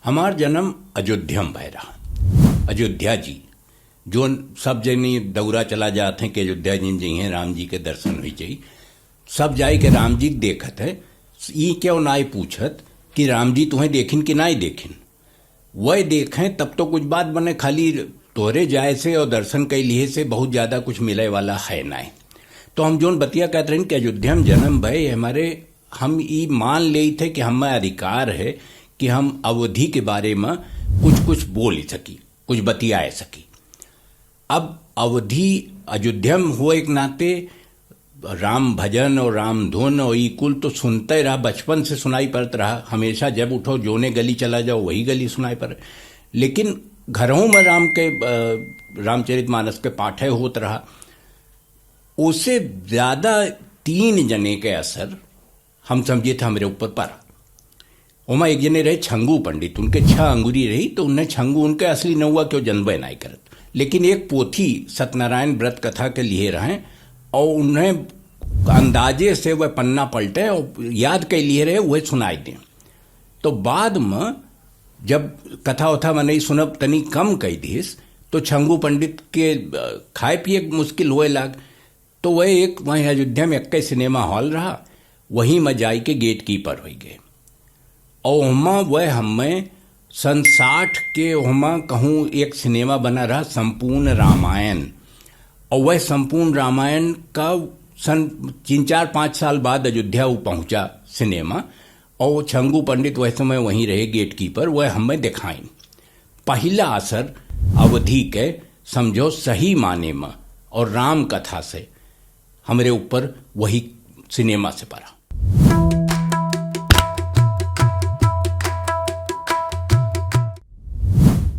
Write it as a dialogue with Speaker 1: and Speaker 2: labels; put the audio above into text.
Speaker 1: हमार जन्म अयोध्या में भय रहा। अयोध्या जी जो सब जनी दौरा चला जाते हैं कि अयोध्या जी हैं राम जी के दर्शन हुई चाहिए, सब जाए के राम जी देखत है। ये क्यों ना पूछत कि राम जी तुम्हें देखिन कि ना देखिन, वह देखें तब तो कुछ बात बने। खाली तोहरे जाए से और दर्शन के लिए से बहुत ज़्यादा कुछ मिले वाला है ना। तो हम जोन बतिया कहते रहे कि अयोध्या में जन्म भय हमारे, हम ये मान ले थे कि हमें अधिकार है कि हम अवधि के बारे में कुछ बोल सकी, कुछ बतिया सकी। अब अवधि अयोध्या में हो एक नाते राम भजन और राम धुन और ये कुल तो सुनते रहा, बचपन से सुनाई पड़ता रहा। हमेशा जब उठो जोने गली चला जाओ वही गली सुनाई पड़े। लेकिन घरों में रामचरितमानस के पाठे होत रहा। उससे ज़्यादा 3 जने के असर हम समझे थे हमारे ऊपर पड़ा। उमा एक जने रहे छंगू पंडित, उनके 6 अंगुरी रही तो उन्हें छंगू उनके असली न हुआ क्यों जन्म नहीं करत। लेकिन एक पोथी सत्यनारायण व्रत कथा के लिए रहे और उन्हें अंदाजे से वह पन्ना पलटे और याद के लिए रहे वह सुनाई दें। तो बाद में जब कथा उथा में नहीं सुनब तनी कम कही दीस तो छंगू पंडित के खाए पिए मुश्किल हुए लग। तो वह एक वहीं अयोध्या में 21 सिनेमा हॉल रहा, वहीं में जाई के गेट कीपर हो गए। और वहाँ वह हमें सन 60 के वहाँ कहूँ एक सिनेमा बना रहा संपूर्ण रामायण। और वह संपूर्ण रामायण का सन 3-4-5 साल बाद अयोध्या वो पहुँचा सिनेमा। और छंगू पंडित वह समय वहीं रहे गेट कीपर, वह हमें दिखाई। पहला असर अवधि के समझो सही माने में और राम कथा से हमारे ऊपर वही सिनेमा से पड़ा।